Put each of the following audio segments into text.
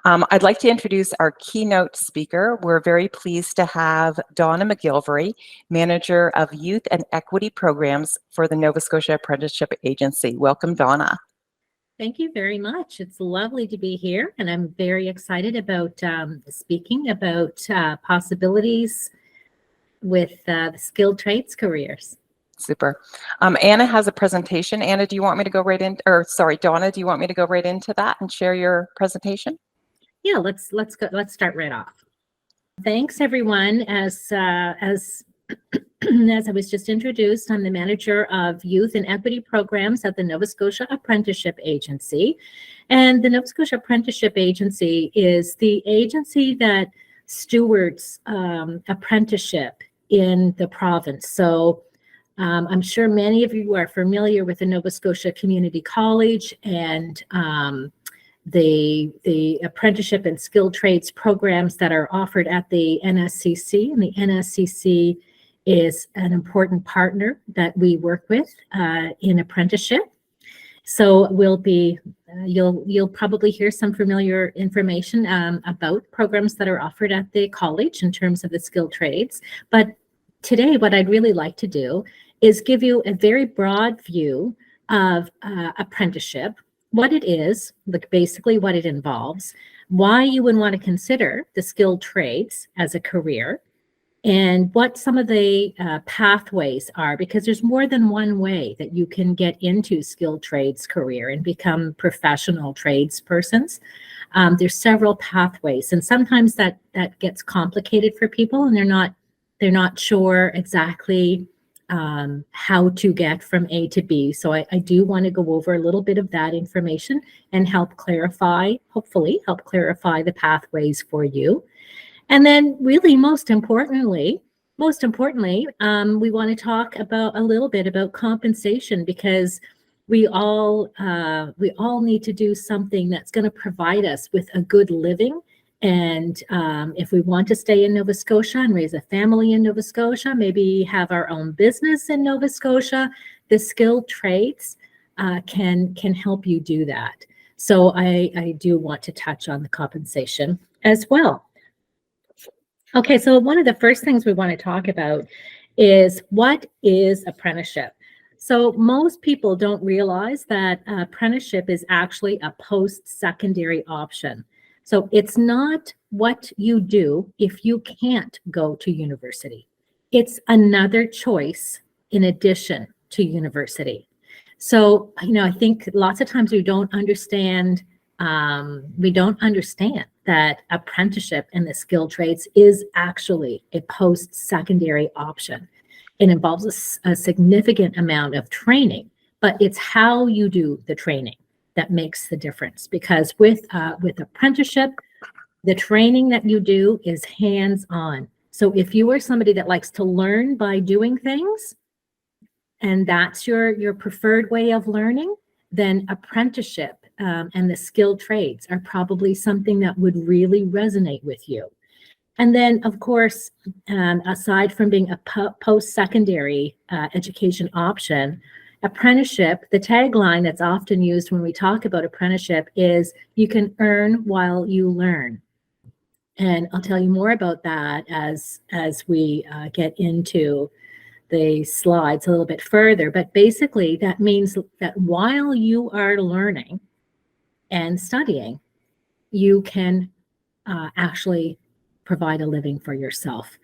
I'd like to introduce our keynote speaker. We're very pleased to have Donna MacGillvray, Manager of Youth and Equity Programs for the Nova Scotia Apprenticeship Agency. Welcome, Donna. Thank you very much. It's lovely to be here, and I'm very excited about speaking about possibilities with the skilled trades careers. Super. Anna has a presentation. Anna, do you want me to go right in, or sorry, Donna, do you want me to go right into that and share your presentation? Yeah, let's go. Let's start right off. Thanks, everyone. As as I was just introduced, I'm the Manager of Youth and Equity Programs at the Nova Scotia Apprenticeship Agency. And the Nova Scotia Apprenticeship Agency is the agency that stewards apprenticeship in the province. So I'm sure many of you are familiar with the Nova Scotia Community College and the apprenticeship and skilled trades programs that are offered at the NSCC. And the NSCC is an important partner that we work with in apprenticeship. So we'll be, you'll probably hear some familiar information about programs that are offered at the college in terms of the skilled trades. But today, what I'd really like to do is give you a very broad view of apprenticeship, what it is, like basically what it involves, why you would want to consider the skilled trades as a career, and what some of the pathways are, because there's more than one way that you can get into skilled trades career and become professional tradespersons. There's several pathways, and sometimes that gets complicated for people, and they're not sure exactly how to get from A to B. So I do want to go over a little bit of that information and help clarify, hopefully help clarify the pathways for you. And then really most importantly, we want to talk about a little bit about compensation, because we all need to do something that's going to provide us with a good living. And if we want to stay in Nova Scotia and raise a family in Nova Scotia, maybe have our own business in Nova Scotia, the skilled trades can help you do that. So I do want to touch on the compensation as well. Okay, so one of the first things we want to talk about is, what is apprenticeship? So most people don't realize that apprenticeship is actually a post-secondary option. So it's not what you do if you can't go to university. It's another choice in addition to university. So, I think lots of times we don't understand that apprenticeship in the skilled trades is actually a post-secondary option. It involves a significant amount of training, but it's how you do the training that makes the difference. Because with apprenticeship, the training that you do is hands-on. So if you are somebody that likes to learn by doing things, and that's your preferred way of learning, then apprenticeship and the skilled trades are probably something that would really resonate with you. And then, of course, aside from being a post-secondary education option, apprenticeship, the tagline that's often used when we talk about apprenticeship is, you can earn while you learn. And I'll tell you more about that as we get into the slides a little bit further. But basically, that means that while you are learning and studying, you can actually provide a living for yourself,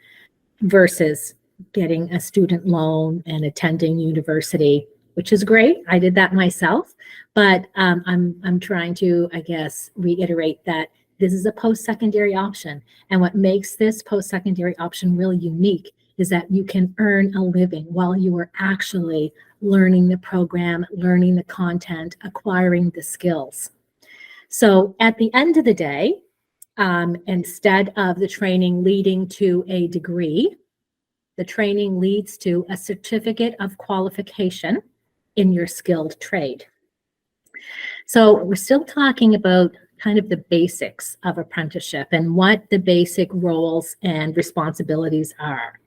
versus getting a student loan and attending university, which is great. I did that myself, but I'm trying to, I guess, reiterate that this is a post-secondary option. And what makes this post-secondary option really unique is that you can earn a living while you are actually learning the program, learning the content, acquiring the skills. So at the end of the day, instead of the training leading to a degree, the training leads to a certificate of qualification in your skilled trade. So we're still talking about kind of the basics of apprenticeship and what the basic roles and responsibilities are.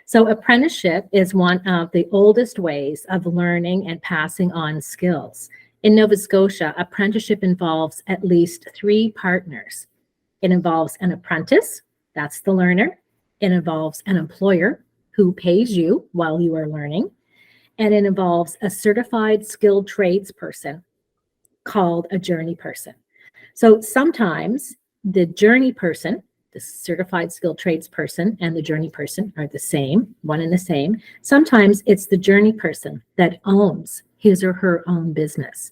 So apprenticeship is one of the oldest ways of learning and passing on skills. In Nova Scotia, apprenticeship involves at least 3 partners. It involves an apprentice, that's the learner. It involves an employer who pays you while you are learning. And it involves a certified skilled trades person called a journey person. So sometimes the journey person, the certified skilled trades person, and the journey person are the same, one and the same. Sometimes it's the journey person that owns his or her own business.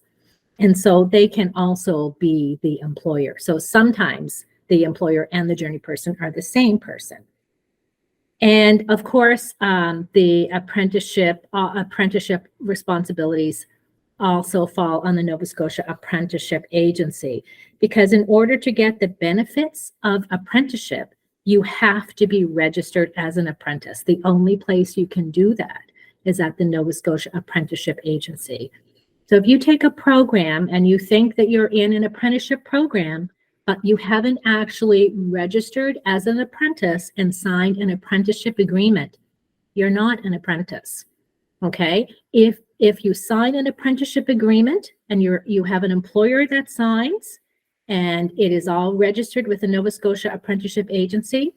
And so they can also be the employer. So sometimes the employer and the journey person are the same person. And of course, the apprenticeship responsibilities also fall on the Nova Scotia Apprenticeship Agency, because in order to get the benefits of apprenticeship, you have to be registered as an apprentice. The only place you can do that is at the Nova Scotia Apprenticeship Agency. So if you take a program and you think that you're in an apprenticeship program, but you haven't actually registered as an apprentice and signed an apprenticeship agreement, you're not an apprentice, okay? If you sign an apprenticeship agreement and you have an employer that signs and it is all registered with the Nova Scotia Apprenticeship Agency,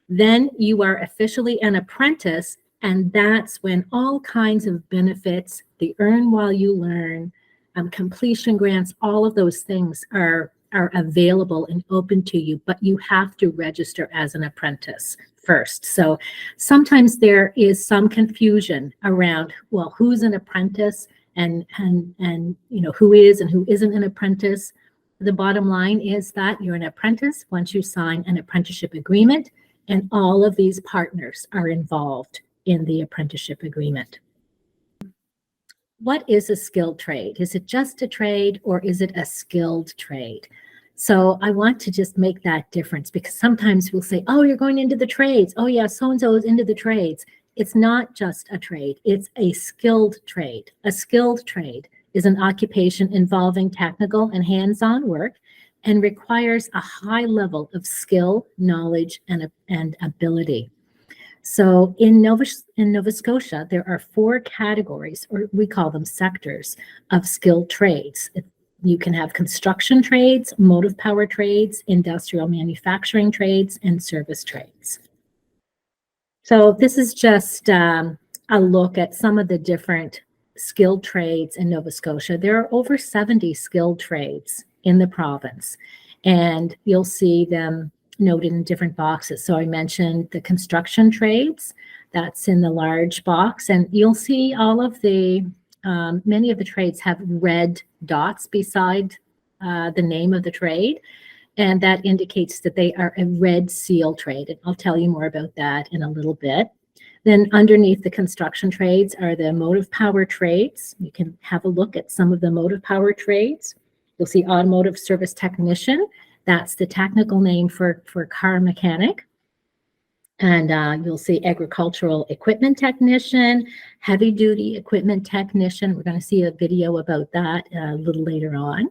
then you are officially an apprentice, and that's when all kinds of benefits, the earn while you learn, completion grants, all of those things are available and open to you, but you have to register as an apprentice first. So sometimes there is some confusion around, well, who's an apprentice and you know, who is and who isn't an apprentice. The bottom line is that you're an apprentice once you sign an apprenticeship agreement, and all of these partners are involved in the apprenticeship agreement. What is a skilled trade? Is it just a trade, or is it a skilled trade? So I want to just make that difference, because sometimes we'll say, oh, you're going into the trades. Oh yeah, so-and-so is into the trades. It's not just a trade, it's a skilled trade. A skilled trade is an occupation involving technical and hands-on work and requires a high level of skill, knowledge, and ability. So in Nova Scotia, there are 4 categories, or we call them sectors, of skilled trades. You can have construction trades, motive power trades, industrial manufacturing trades, and service trades. So this is just a look at some of the different skilled trades in Nova Scotia. There are over 70 skilled trades in the province, and you'll see them noted in different boxes. So I mentioned the construction trades, that's in the large box, and you'll see all of the many of the trades have red dots beside the name of the trade, and that indicates that they are a red seal trade. And I'll tell you more about that in a little bit. Then underneath the construction trades are the motive power trades. You can have a look at some of the motive power trades. You'll see automotive service technician. That's the technical name for car mechanic. And you'll see agricultural equipment technician, heavy duty equipment technician. We're going to see a video about that a little later on.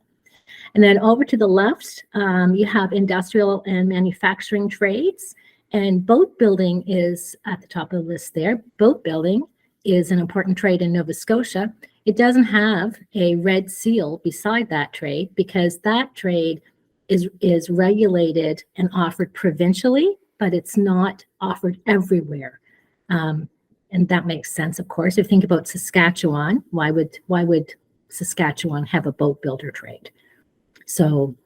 And then over to the left, you have industrial and manufacturing trades. And boat building is at the top of the list there. Boat building is an important trade in Nova Scotia. It doesn't have a red seal beside that trade because that trade is regulated and offered provincially, but it's not offered everywhere. And that makes sense, of course. If you think about Saskatchewan, why would Saskatchewan have a boat builder trade? So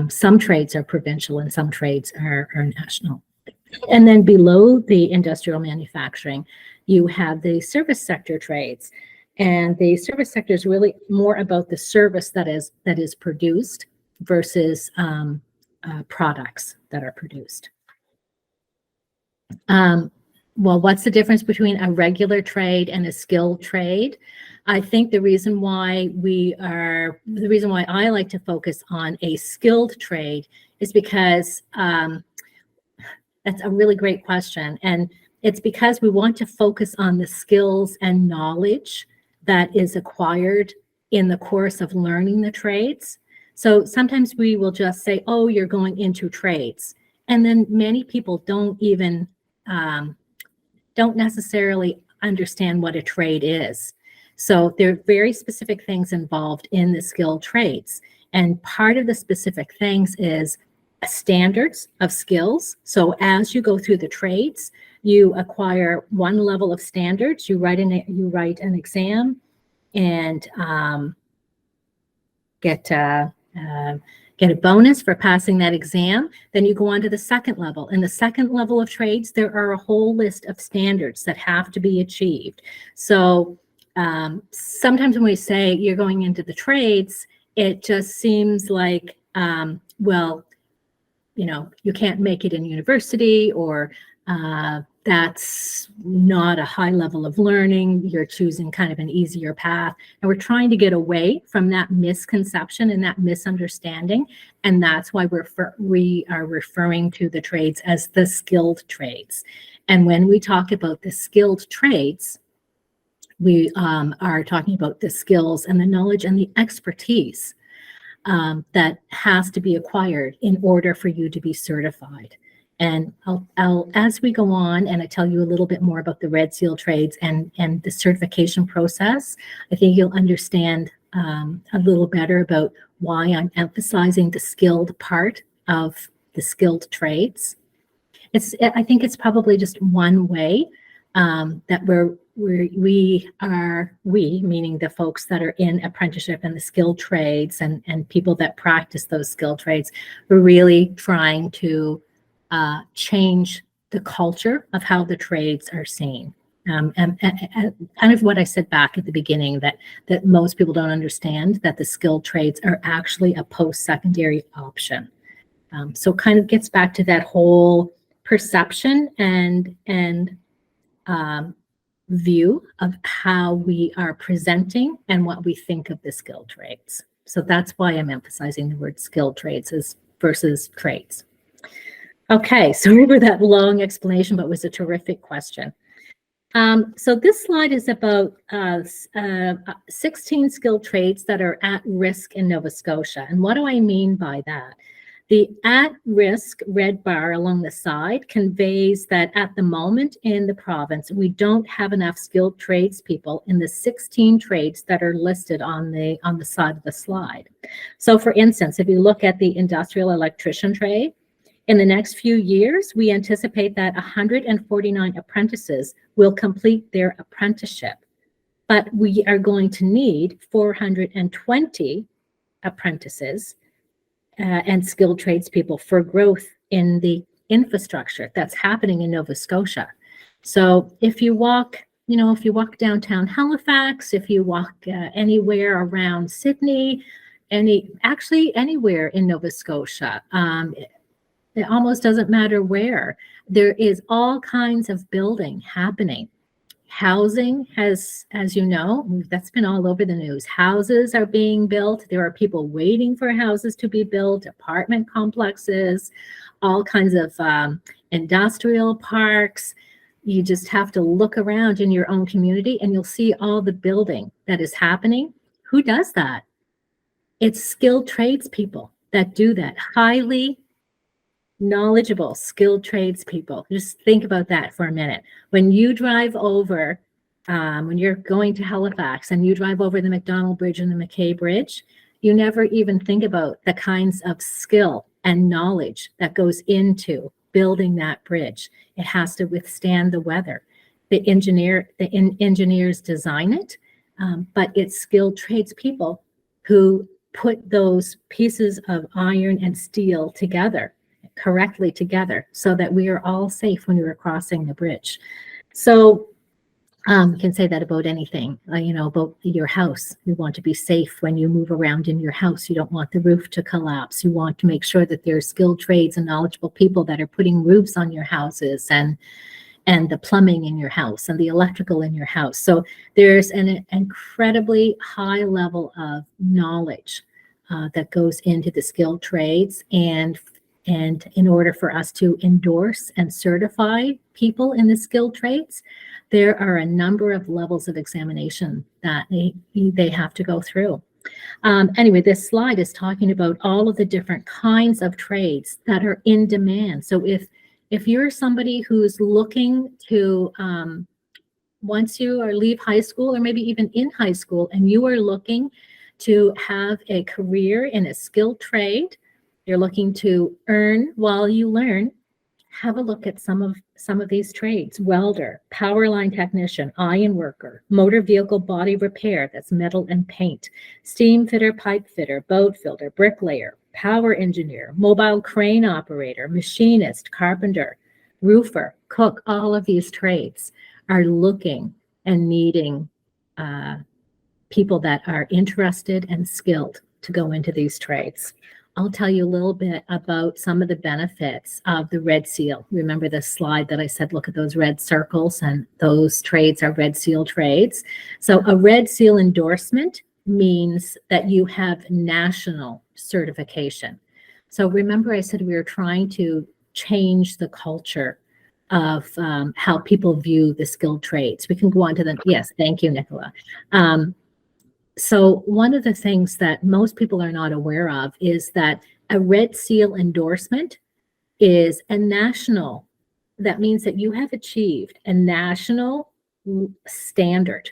some trades are provincial and some trades are national. And then below the industrial manufacturing, you have the service sector trades. And the service sector is really more about the service that is produced versus products that are produced. Well, what's the difference between a regular trade and a skilled trade? I think the reason why I like to focus on a skilled trade is because that's a really great question. And it's because we want to focus on the skills and knowledge that is acquired in the course of learning the trades. So sometimes we will just say, oh, you're going into trades. And then many people don't even, don't necessarily understand what a trade is. So there are very specific things involved in the skilled trades. And part of the specific things is standards of skills. So as you go through the trades, you acquire one level of standards. You write an exam and get a bonus for passing that exam. Then you go on to the second level. In the second level of trades, there are a whole list of standards that have to be achieved. So sometimes when we say you're going into the trades, it just seems like, well, you know, you can't make it in university, or that's not a high level of learning. You're choosing kind of an easier path. And we're trying to get away from that misconception and that misunderstanding. And that's why we are referring to the trades as the skilled trades. And when we talk about the skilled trades, we are talking about the skills and the knowledge and the expertise that has to be acquired in order for you to be certified. And I'll as we go on and I tell you a little bit more about the Red Seal trades and the certification process, I think you'll understand a little better about why I'm emphasizing the skilled part of the skilled trades. I think it's probably just one way that we, meaning the folks that are in apprenticeship and the skilled trades and people that practice those skilled trades, we're really trying to change the culture of how the trades are seen. And kind of what I said back at the beginning, that most people don't understand that the skilled trades are actually a post-secondary option. So it kind of gets back to that whole perception and view of how we are presenting and what we think of the skilled trades. So that's why I'm emphasizing the word skilled trades versus trades. Okay, sorry for that long explanation, but it was a terrific question. So this slide is about 16 skilled trades that are at risk in Nova Scotia. And what do I mean by that? The at-risk red bar along the side conveys that at the moment in the province, we don't have enough skilled tradespeople in the 16 trades that are listed on the side of the slide. So for instance, if you look at the industrial electrician trade, in the next few years, we anticipate that 149 apprentices will complete their apprenticeship, but we are going to need 420 apprentices and skilled tradespeople for growth in the infrastructure that's happening in Nova Scotia. So if you walk downtown Halifax, if you walk anywhere around Sydney, actually anywhere in Nova Scotia, it almost doesn't matter where, there is all kinds of building happening. Housing has, as you know, that's been all over the news. Houses are being built. There are people waiting for houses to be built, apartment complexes, all kinds of industrial parks. You just have to look around in your own community and you'll see all the building that is happening. Who does that? It's skilled tradespeople that do that. Highly knowledgeable, skilled tradespeople. Just think about that for a minute. When you drive over, when you're going to Halifax and you drive over the McDonald Bridge and the McKay Bridge, you never even think about the kinds of skill and knowledge that goes into building that bridge. It has to withstand the weather. The engineers design it, but it's skilled tradespeople who put those pieces of iron and steel correctly together so that we are all safe when we're crossing the bridge. So you can say that about anything, about your house. You want to be safe when you move around in your house. You don't want the roof to collapse. You want to make sure that there are skilled trades and knowledgeable people that are putting roofs on your houses and the plumbing in your house and the electrical in your house. So there's an incredibly high level of knowledge that goes into the skilled trades, and in order for us to endorse and certify people in the skilled trades, there are a number of levels of examination that they have to go through. Anyway, this slide is talking about all of the different kinds of trades that are in demand. So if you're somebody who's looking to once you are leave high school, or maybe even in high school, and you are looking to have a career in a skilled trade, you're looking to earn while you learn, have a look at some of these trades: welder, power line technician, iron worker, motor vehicle body repair, that's metal and paint, steam fitter, pipe fitter, boat fitter, bricklayer, power engineer, mobile crane operator, machinist, carpenter, roofer, cook. All of these trades are looking and needing people that are interested and skilled to go into these trades. I'll tell you a little bit about some of the benefits of the Red Seal. Remember the slide that I said, look at those red circles, and those trades are Red Seal trades. So a Red Seal endorsement means that you have national certification. So remember I said we were trying to change the culture of how people view the skilled trades. We can go on to the, yes, thank you, Nicola. So one of the things that most people are not aware of is that a Red Seal endorsement is a national. That means that you have achieved a national standard.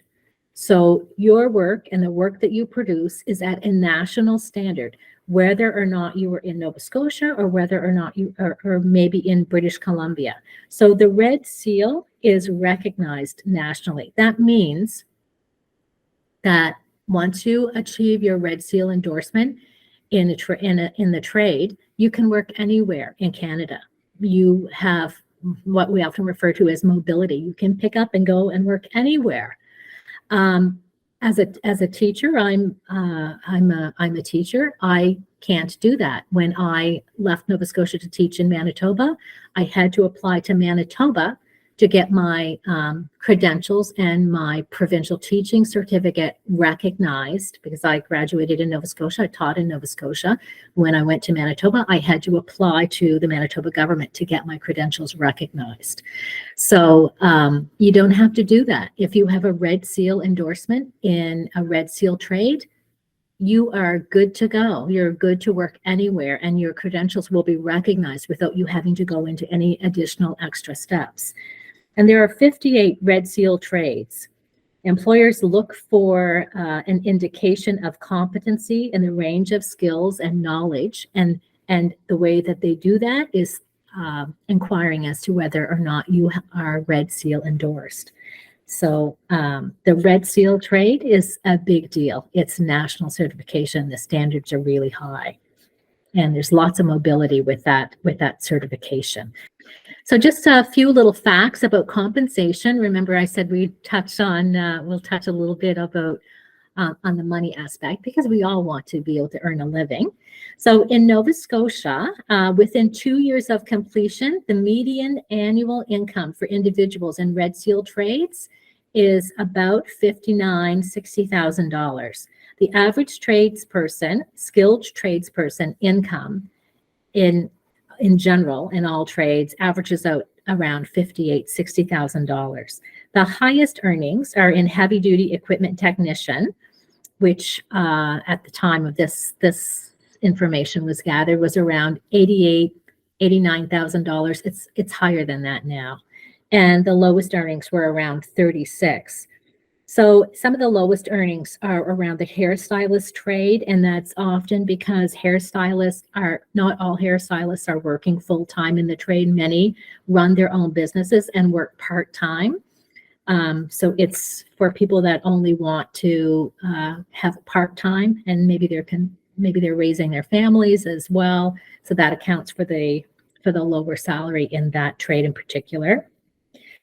So your work and the work that you produce is at a national standard, whether or not you were in Nova Scotia or whether or not you are, or maybe in British Columbia. So the Red Seal is recognized nationally. That means that once you achieve your Red Seal endorsement in the trade, you can work anywhere in Canada. You have what we often refer to as mobility. You can pick up and go and work anywhere. As a teacher, I'm a teacher. I can't do that. When I left Nova Scotia to teach in Manitoba, I had to apply to Manitoba to get my credentials and my provincial teaching certificate recognized, because I graduated in Nova Scotia. I taught in Nova Scotia. When I went to Manitoba, I had to apply to the Manitoba government to get my credentials recognized. So you don't have to do that. If you have a Red Seal endorsement in a Red Seal trade, you are good to go. You're good to work anywhere, and your credentials will be recognized without you having to go into any additional extra steps. And there are 58 Red Seal trades. Employers look for an indication of competency in the range of skills and knowledge. And the way that they do that is inquiring as to whether or not you are Red Seal endorsed. So the Red Seal trade is a big deal. It's national certification. The standards are really high. And there's lots of mobility with that certification. So just a few little facts about compensation. Remember I said we'll touch a little bit about on the money aspect, because we all want to be able to earn a living. So in Nova Scotia, within 2 years of completion, the median annual income for individuals in Red Seal trades is about $60,000. The average skilled tradesperson income in general, in all trades, averages out around $60,000. The highest earnings are in heavy duty equipment technician, which at the time of this information was gathered was around $89,000. It's higher than that now. And the lowest earnings were around 36. So some of the lowest earnings are around the hairstylist trade, and that's often because not all hairstylists are working full-time in the trade. Many run their own businesses and work part-time. So it's for people that only want to have part-time, and maybe they're raising their families as well. So that accounts for the lower salary in that trade in particular.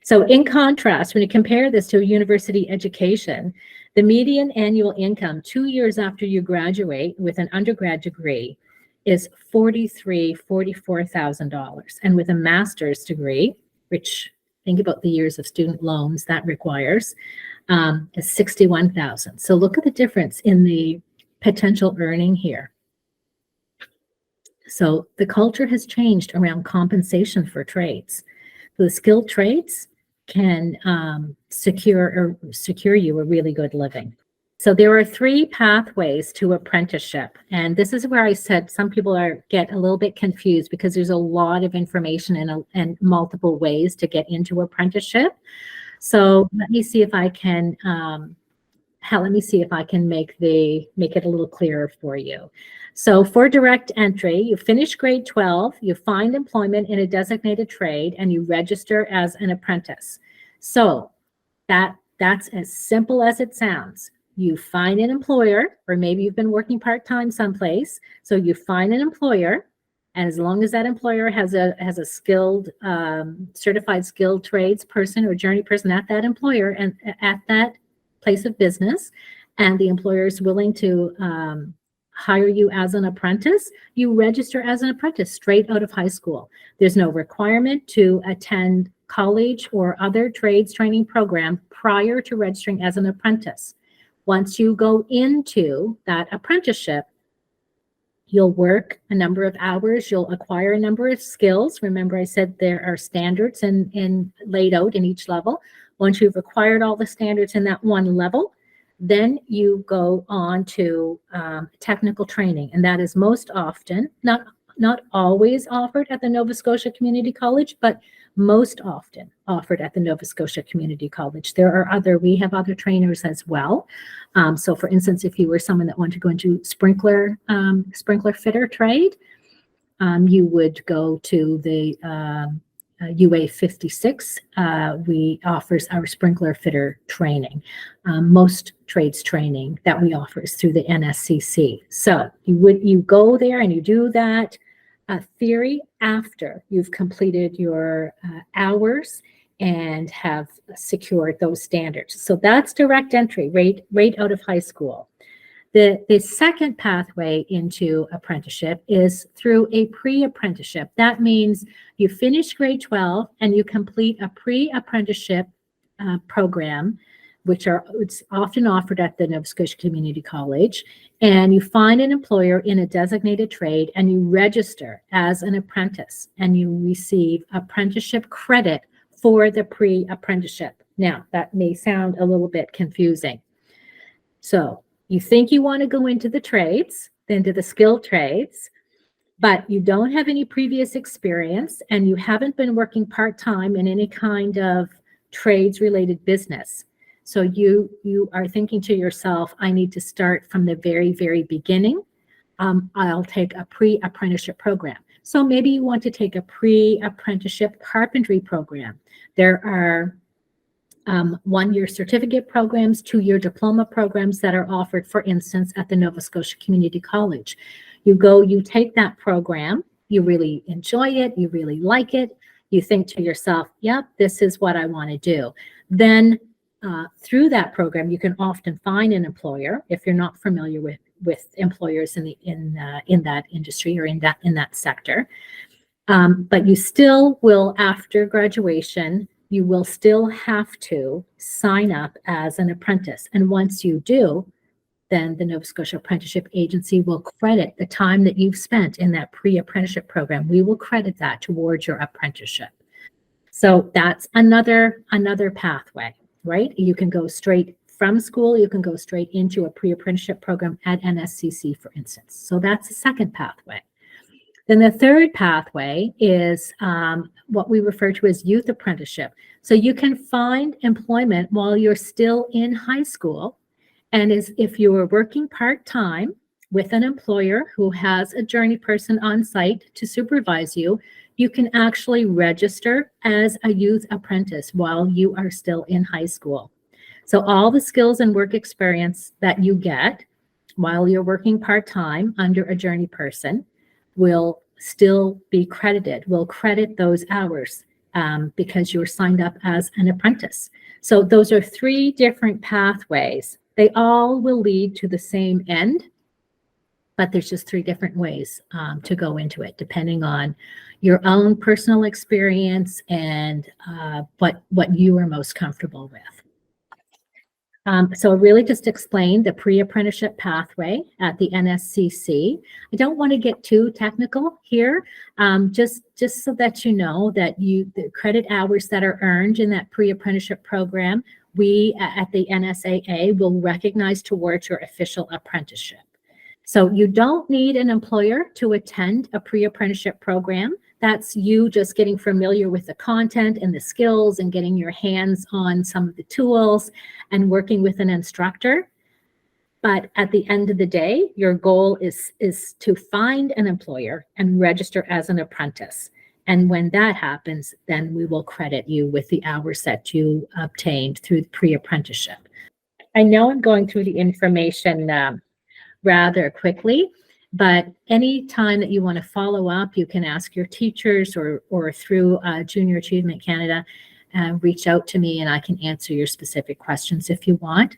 So in contrast, when you compare this to a university education, the median annual income 2 years after you graduate with an undergrad degree is $44,000. And with a master's degree, which think about the years of student loans that requires, is $61,000. So look at the difference in the potential earning here. So the culture has changed around compensation for trades. The skilled trades can secure you a really good living. So there are 3 pathways to apprenticeship. And this is where I said some people get a little bit confused, because there's a lot of information and multiple ways to get into apprenticeship. So let me see if I can let me see if I can make it a little clearer for you. So for direct entry, you finish grade 12, you find employment in a designated trade, and you register as an apprentice. So that's as simple as it sounds. You find an employer, or maybe you've been working part-time someplace. So you find an employer, and as long as that employer has a skilled, certified skilled trades person or journey person at that employer and at that place of business, and the employer is willing to hire you as an apprentice, you register as an apprentice straight out of high school. There's no requirement to attend college or other trades training program prior to registering as an apprentice. Once you go into that apprenticeship, you'll work a number of hours, you'll acquire a number of skills. Remember, I said there are standards and laid out in each level. Once you've acquired all the standards in that one level, then you go on to technical training. And that is most often, not always offered at the Nova Scotia Community College, but most often offered at the Nova Scotia Community College. We have other trainers as well. So for instance, if you were someone that wanted to go into sprinkler fitter trade, you would go to the UA 56. We offers our sprinkler fitter training. Most trades training that we offer is through the NSCC. So you go there and you do that theory after you've completed your hours and have secured those standards. So that's direct entry, right out of high school. The second pathway into apprenticeship is through a pre-apprenticeship. That means you finish grade 12 and you complete a pre-apprenticeship program, it's often offered at the Nova Scotia Community College, and you find an employer in a designated trade and you register as an apprentice and you receive apprenticeship credit for the pre-apprenticeship. Now, that may sound a little bit confusing. So you think you want to go into the trades, into the skilled trades, but you don't have any previous experience and you haven't been working part-time in any kind of trades-related business. So you are thinking to yourself, I need to start from the very, very beginning. I'll take a pre-apprenticeship program. So maybe you want to take a pre-apprenticeship carpentry program. There are 1-year certificate programs, 2-year diploma programs that are offered, for instance, at the Nova Scotia Community College. You take that program, you really enjoy it, you really like it, you think to yourself, yep, this is what I want to do. Then through that program, you can often find an employer if you're not familiar with employers in that industry or in that sector. But you still will, after graduation, you will still have to sign up as an apprentice. And once you do, then the Nova Scotia Apprenticeship Agency will credit the time that you've spent in that pre-apprenticeship program. We will credit that towards your apprenticeship. So that's another pathway, right? You can go straight from school, you can go straight into a pre-apprenticeship program at NSCC, for instance. So that's the second pathway. Then the third pathway is what we refer to as youth apprenticeship. So you can find employment while you're still in high school. And if you are working part-time with an employer who has a journey person on site to supervise you, you can actually register as a youth apprentice while you are still in high school. So all the skills and work experience that you get while you're working part-time under a journey person will still be credited. We'll credit those hours because you're signed up as an apprentice. So those are 3 different pathways. They all will lead to the same end, but there's just 3 different ways to go into it, depending on your own personal experience and what you are most comfortable with. So I really just explained the pre-apprenticeship pathway at the NSCC. I don't want to get too technical here, just so that you know that the credit hours that are earned in that pre-apprenticeship program, we at the NSAA will recognize towards your official apprenticeship. So you don't need an employer to attend a pre-apprenticeship program. that's you just getting familiar with the content and the skills and getting your hands on some of the tools and working with an instructor. But at the end of the day, your goal is to find an employer and register as an apprentice. And when that happens, then we will credit you with the hours that you obtained through the pre-apprenticeship. I know I'm going through the information rather quickly, but any time that you want to follow up, you can ask your teachers or through Junior Achievement Canada, reach out to me and I can answer your specific questions if you want.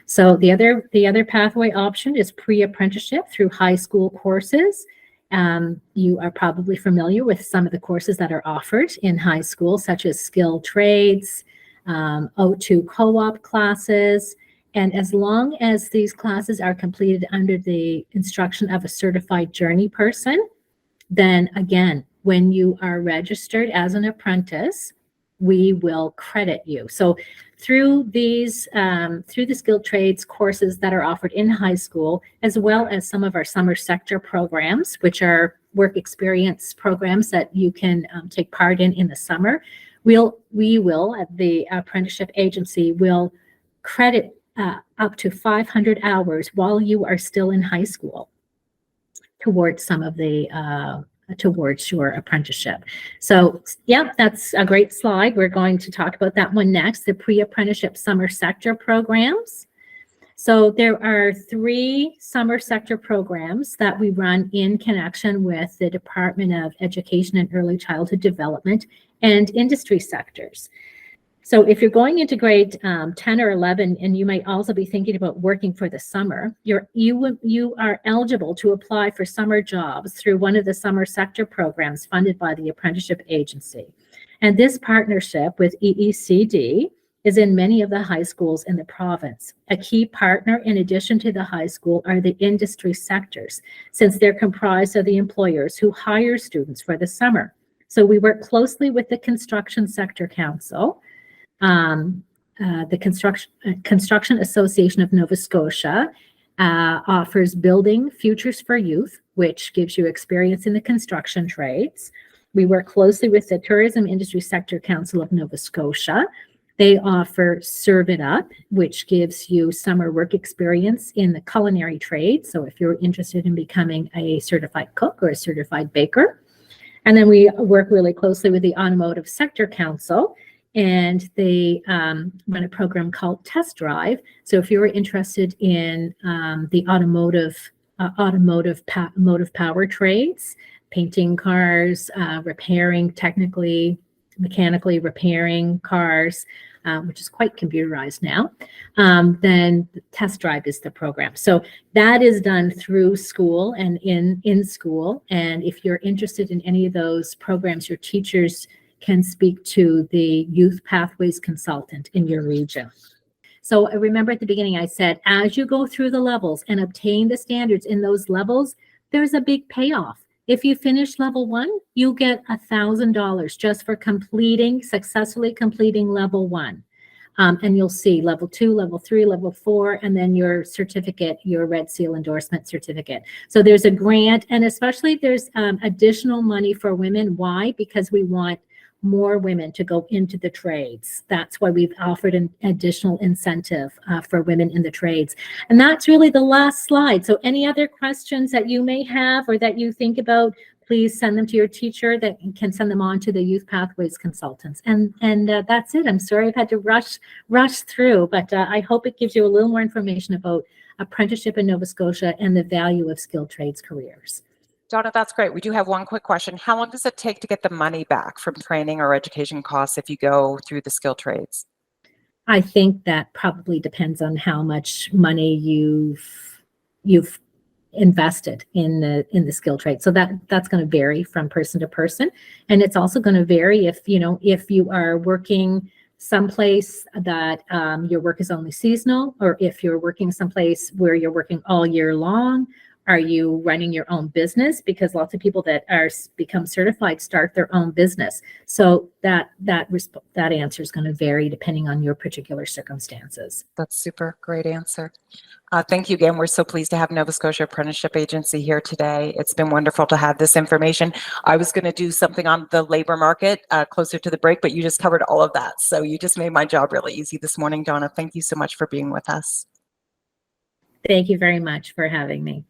So the other pathway option is pre-apprenticeship through high school courses. You are probably familiar with some of the courses that are offered in high school, such as skilled trades, O2 co-op classes. And as long as these classes are completed under the instruction of a certified journey person, then again, when you are registered as an apprentice, we will credit you. So through these, through the skilled trades courses that are offered in high school, as well as some of our summer sector programs, which are work experience programs that you can take part in the summer, we will, at the apprenticeship agency, will credit up to 500 hours while you are still in high school towards some of the towards your apprenticeship. So yeah, that's a great slide. We're going to talk about that one next, the pre-apprenticeship summer sector programs. So there are 3 summer sector programs that we run in connection with the Department of Education and Early Childhood Development and industry sectors. So if you're going into grade 10 or 11, and you might also be thinking about working for the summer, you are eligible to apply for summer jobs through one of the summer sector programs funded by the Apprenticeship Agency. And this partnership with EECD is in many of the high schools in the province. A key partner, in addition to the high school, are the industry sectors, since they're comprised of the employers who hire students for the summer. So we work closely with the Construction Sector Council, the Construction Association of Nova Scotia offers Building Futures for Youth, which gives you experience in the construction trades. We work closely with the Tourism Industry Sector Council of Nova Scotia. They offer Serve It Up, which gives you summer work experience in the culinary trade. So if you're interested in becoming a certified cook or a certified baker. And then we work really closely with the Automotive Sector Council, and they run a program called Test Drive. So if you're interested in the automotive power trades, painting cars, repairing, mechanically repairing cars, which is quite computerized now, then Test Drive is the program. So that is done through school and in school. And if you're interested in any of those programs, your teachers can speak to the Youth Pathways consultant in your region. So I remember at the beginning I said, as you go through the levels and obtain the standards in those levels, there's a big payoff. If you finish level 1, you get $1,000 just for successfully completing level 1. And you'll see level 2, level 3, level 4, and then your certificate, your Red Seal endorsement certificate. So there's a grant, and especially there's additional money for women. Why? Because we want more women to go into the trades. That's why we've offered an additional incentive for women in the trades. And that's really the last slide. So any other questions that you may have or that you think about, please send them to your teacher that can send them on to the Youth Pathways consultants. And that's it. I'm sorry I've had to rush through, but I hope it gives you a little more information about apprenticeship in Nova Scotia and the value of skilled trades careers. Donna, that's great. We do have one quick question. How long does it take to get the money back from training or education costs if you go through the skilled trades? I think that probably depends on how much money you've invested in the skilled trade. So that's going to vary from person to person, and it's also going to vary if you are working someplace that your work is only seasonal, or if you're working someplace where you're working all year long, Are you running your own business? Because lots of people that are become certified start their own business. So that answer is going to vary depending on your particular circumstances. That's super great answer. Thank you again. We're so pleased to have Nova Scotia Apprenticeship Agency here today. It's been wonderful to have this information. I was going to do something on the labor market closer to the break, but you just covered all of that. So you just made my job really easy this morning, Donna. Thank you so much for being with us. Thank you very much for having me.